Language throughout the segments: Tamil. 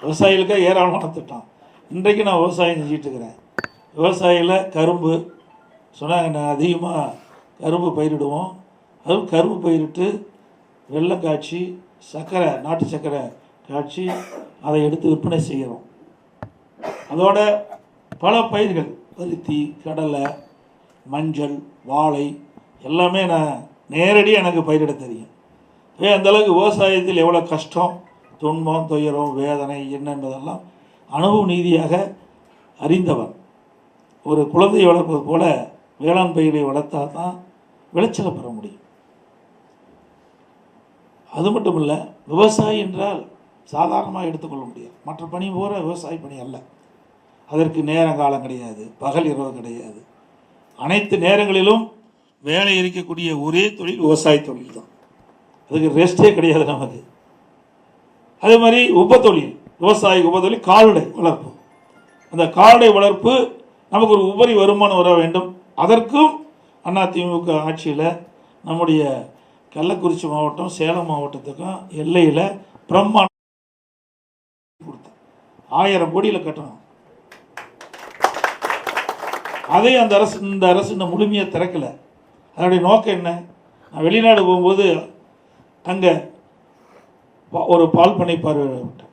விவசாயிகளுக்காக ஏராளமான திட்டம். இன்றைக்கு நான் விவசாயம் செஞ்சிட்டு இருக்கிறேன். விவசாயியில் கரும்பு சொன்னாங்க, நான் அதிகமாக கரும்பு பயிரிடுவோம். அதுவும் கரும்பு பயிரிட்டு வெல்லம் காய்ச்சி சர்க்கரை, நாட்டு சர்க்கரை காய்ச்சி அதை எடுத்து விற்பனை செய்கிறோம். அதோட பல பயிர்கள், பருத்தி, கடலை, மஞ்சள், வாழை எல்லாமே நான் நேரடியாக எனக்கு பயிரிட தெரியும். அந்தளவுக்கு விவசாயத்தில் எவ்வளோ கஷ்டம், துன்பம், துயரம், வேதனை என்ன என்பதெல்லாம் அனுபவ நீதியாக அறிந்தவன். ஒரு குழந்தையை வளர்ப்பது போல வேளாண் பயிரை வளர்த்தால் தான் விளைச்சலை பெற முடியும். அது மட்டும் இல்லை, விவசாயி என்றால் சாதாரணமாக எடுத்துக்கொள்ள முடியாது. மற்ற பணி போகிற விவசாய பணி அல்ல. அதற்கு நேரங்காலம் கிடையாது, பகல் இரவு கிடையாது. அனைத்து நேரங்களிலும் வேலை இருக்கக்கூடிய ஒரே தொழில் விவசாய தொழில் தான். அதுக்கு ரெஸ்டே கிடையாது நமக்கு. அதே மாதிரி உபத்தொழில், விவசாய உபத்தொழில் கால்நடை வளர்ப்பு. அந்த கால்நடை வளர்ப்பு நமக்கு ஒரு உபரி வருமானம் வர வேண்டும். அதற்கும் அதிமுக ஆட்சியில் நம்முடைய கள்ளக்குறிச்சி மாவட்டம், சேலம் மாவட்டத்துக்கும் எல்லையில் பிரம்மாண்டம் கொடுத்தோம். 1000 கோடியில் கட்டணும். அதே அந்த அரசு, இந்த அரசு இன்னும் முழுமையாக திறக்கலை. அதனுடைய நோக்கம் என்ன? நான் வெளிநாடு போகும்போது அங்கே ஒரு பால் பண்ணை பார்வையிட்டேன்.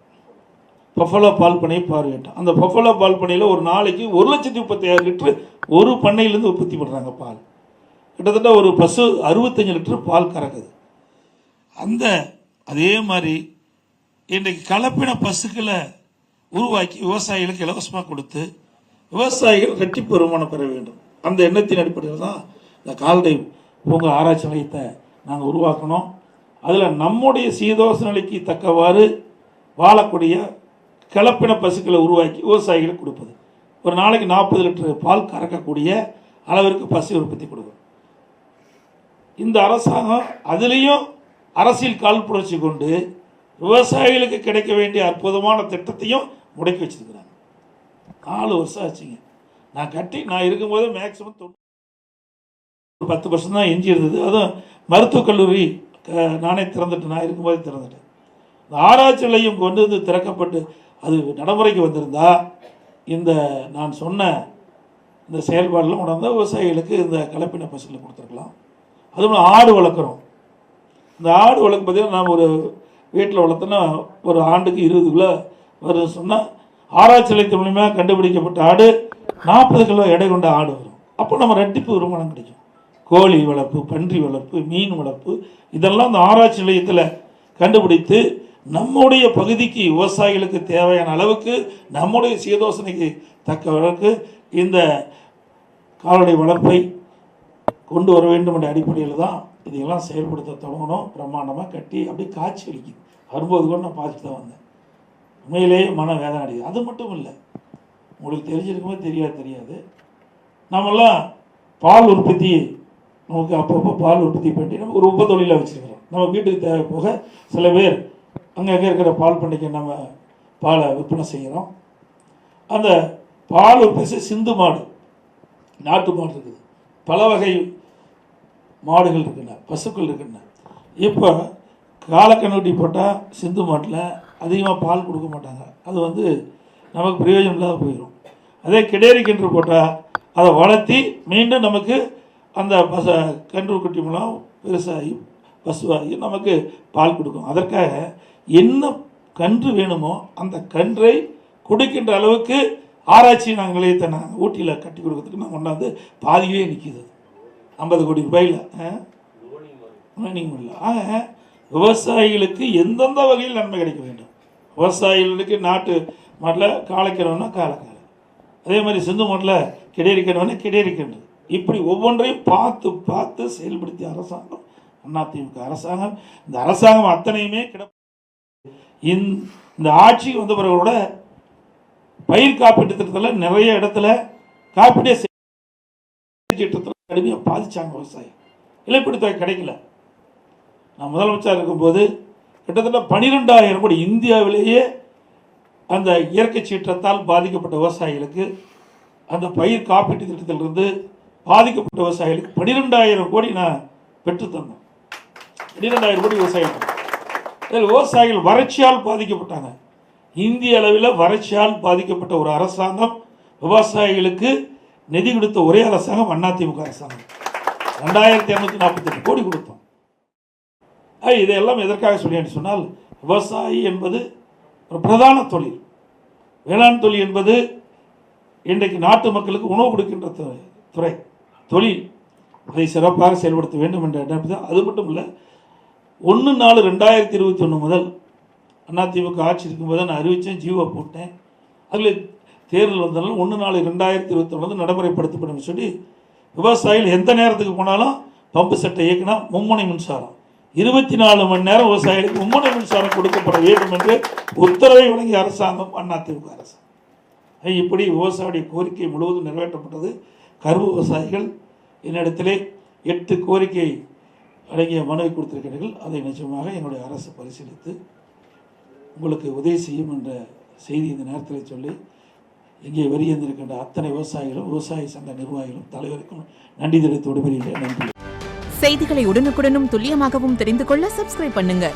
பஃபலோ பால் பண்ணை பார்வையிட்டேன். அந்த பஃபலோ பால் பண்ணையில் ஒரு நாளைக்கு 1,35,000 லிட்டரு ஒரு பண்ணையிலேருந்து உற்பத்தி பண்ணுறாங்க பால். கிட்டத்தட்ட ஒரு பசு 65 லிட்டர் பால் கறக்குது. அதே மாதிரி இன்றைக்கு கலப்பின பசுக்களை உருவாக்கி விவசாயிகளுக்கு இலவசமாக கொடுத்து விவசாயிகள் ரெட்டிப்பு வருமானம் பெற வேண்டும். அந்த எண்ணத்தின் அடிப்படையில் தான் இந்த கால்நடை பூங்கா ஆராய்ச்சி நிலையத்தை நாங்கள் உருவாக்கணும். அதில் நம்முடைய சீதோஷ நிலைக்கு தக்கவாறு வாழக்கூடிய கலப்பின பசுக்களை உருவாக்கி விவசாயிகளுக்கு கொடுப்பது. ஒரு நாளைக்கு 40 லிட்டர் பால் கறக்கக்கூடிய அளவிற்கு பசு உற்பத்தி கொடுக்கும். இந்த அரசாங்கம் அதுலேயும் அரசியல் கால் புரட்சி கொண்டு விவசாயிகளுக்கு கிடைக்க வேண்டிய அற்புதமான திட்டத்தையும் முடக்கி வச்சிருக்கிறாங்க. 4 வருஷம் ஆச்சுங்க. நான் இருக்கும்போது மேக்சிமம் 10% தான் எஞ்சி இருந்தது. அதுவும் மருத்துவக் கல்லூரி நானே திறந்துட்டேன். நான் இருக்கும்போதே திறந்துட்டேன். இந்த ஆராய்ச்சி நிலையம் கொண்டு வந்து திறக்கப்பட்டு அது நடைமுறைக்கு வந்திருந்தா இந்த நான் சொன்ன இந்த செயல்பாடெல்லாம் உணர்ந்தால் விவசாயிகளுக்கு இந்த கலப்பின பசுகளை கொடுத்துருக்கலாம். அதுவும் ஆடு வளர்க்குறோம். இந்த ஆடு வளர்க்கும் பார்த்தீங்கன்னா நாம் ஒரு வீட்டில் வளர்த்தோன்னா ஒரு ஆண்டுக்கு 20 கிலோ வருது சொன்னால், ஆராய்ச்சி நிலையத்தின் மூலமாக கண்டுபிடிக்கப்பட்ட ஆடு 40 கிலோ எடை கொண்ட ஆடு வரும். அப்போ நம்ம ரெட்டிப்பு வருமானம் கிடைக்கும். கோழி வளர்ப்பு, பன்றி வளர்ப்பு, மீன் வளர்ப்பு இதெல்லாம் இந்த ஆராய்ச்சி நிலையத்தில் கண்டுபிடித்து நம்முடைய பகுதிக்கு விவசாயிகளுக்கு தேவையான அளவுக்கு நம்முடைய சீதோசனைக்கு தக்க அளவுக்கு இந்த கால்நடை வளர்ப்பை கொண்டு வர வேண்டும் என்ற அடிப்படையில் தான் இதையெல்லாம் செயல்படுத்த தொடங்கணும். பிரம்மாண்டமாக கட்டி அப்படியே காட்சி அளிக்குது. வரும்போது கூட நான் பார்த்துட்டு தான் வந்தேன். உண்மையிலேயே மன வேதனை அடையுது. அது மட்டும் இல்லை, உங்களுக்கு தெரிஞ்சிருக்குமே தெரியாது, நம்மெல்லாம் பால் உற்பத்தி நமக்கு அப்பப்போ பால் உற்பத்தி பண்ணி நம்ம ஒரு உபத்தொழிலாக வச்சுருக்கிறோம். நம்ம வீட்டுக்கு தேவை போக சில பேர் அங்கே இருக்கிற பால் பண்ணைக்கு நம்ம பாலை விற்பனை செய்கிறோம். அந்த பால் உற்பத்தி சிந்து மாடு, நாட்டு மாடு இருக்குது, பல வகை மாடுகள் இருக்குண்ணா, பசுக்கள் இருக்குண்ணா. இப்போ காலக்கண்ணுட்டி போட்டால் சிந்து மாட்டில் அதிகமாக பால் கொடுக்க மாட்டாங்க. அது நமக்கு பிரயோஜனம் இல்லாத போயிடும். அதே கிடேரி கன்று போட்டால் அதை வளர்த்தி மீண்டும் நமக்கு அந்த கன்று குட்டி மூலம் பெருசாகி பசுவாகி நமக்கு பால் கொடுக்கும். அதற்காக என்ன கன்று வேணுமோ அந்த கன்றை கொடுக்கின்ற அளவுக்கு ஆராய்ச்சி நிலையத்தை நாங்கள் ஊட்டியில் கட்டி கொடுக்கறதுக்கு நான் கொண்டாந்து பாதியிலே நிற்கிது. 50 கோடி ரூபாயில் இல்லை. ஆக விவசாயிகளுக்கு எந்தெந்த வகையில் நன்மை கிடைக்க வேண்டும். விவசாயிகளுக்கு நாட்டு மாட்டில் காளைக்கணுன்னா காளைக்காலை, அதே மாதிரி சிந்து மாட்டில் கிடேரிக்கணுன்னா கிடேரிக்கன்று, இப்படி ஒவ்வொன்றையும் பார்த்து பார்த்து செயல்படுத்திய அரசாங்கம் அதிமுக அரசாங்கம். இந்த அரசாங்கம் அத்தனையுமே இந்த ஆட்சிக்கு வந்த பிறகு கூட பயிர் காப்பீட்டு திட்டத்தில் நிறைய இடத்துல காப்பீடே திட்டத்தில் கடுமையாக பாதிச்சாங்க விவசாயம். இழப்பீடு தொகை கிடைக்கல. நான் முதலமைச்சர் இருக்கும்போது கிட்டத்தட்ட 12,000 கோடி இந்தியாவிலேயே அந்த இயற்கை சீற்றத்தால் பாதிக்கப்பட்ட விவசாயிகளுக்கு அந்த பயிர் காப்பீட்டு திட்டத்திலிருந்து பாதிக்கப்பட்ட விவசாயிகளுக்கு 12,000 கோடி நான் பெற்று தந்தேன். 12,000 கோடி விவசாயிகள். இதில் விவசாயிகள் வறட்சியால் பாதிக்கப்பட்டாங்க. இந்திய அளவில் வறட்சியால் பாதிக்கப்பட்ட ஒரு அரசாங்கம், விவசாயிகளுக்கு நிதி கொடுத்த ஒரே அரசாங்கம் அதிமுக அரசாங்கம். 2248 கோடி கொடுத்தோம். இதையெல்லாம் எதற்காக சொல்லி சொன்னால், விவசாயி என்பது ஒரு பிரதான தொழில். வேளாண் தொழில் என்பது இன்றைக்கு நாட்டு மக்களுக்கு உணவு கொடுக்கின்ற துறை தொழில். அதை சிறப்பாக செயல்படுத்த வேண்டும் என்ற எண்ணம். அது மட்டும் இல்லை, 1/4/2021 முதல் அதிமுக ஆட்சி இருக்கும்போது நான் அறிவித்தேன், ஜீவோ போட்டேன். அதில் தேர்தல் வந்தனால 1/4/2021 நடைமுறைப்படுத்தப்படும் சொல்லி விவசாயிகள் எந்த நேரத்துக்கு போனாலும் பம்பு செட்டை இயக்கினா மும்முனை மின்சாரம் 24 மணி நேரம் விவசாயிகளுக்கு மும்முனை மின்சாரம் கொடுக்கப்பட வேண்டும் என்று உத்தரவை வழங்கிய அரசாங்கம் அதிமுக அரசாங்கம். இப்படி விவசாயியுடைய கோரிக்கை முழுவதும் நிறைவேற்றப்பட்டது. கரும்பு விவசாயிகள் என்னிடத்திலே 8 கோரிக்கை அடங்கிய மனுவை கொடுத்திருக்கிறார்கள். அதை நிச்சயமாக என்னுடைய அரசு பரிசீலித்து உங்களுக்கு உதவி செய்யும் என்ற செய்தி இந்த நேரத்தில் சொல்லி, இங்கே வருகின்றிருக்கின்ற அத்தனை விவசாயிகளும், விவசாய சங்க நிர்வாகிகளும், தலைவருக்கும் நன்றி தெரிவித்து விடுபடுகிறேன். நன்றி. செய்திகளை உடனுக்குடனும் துல்லியமாகவும் தெரிந்து கொள்ள சப்ஸ்கிரைப் பண்ணுங்க.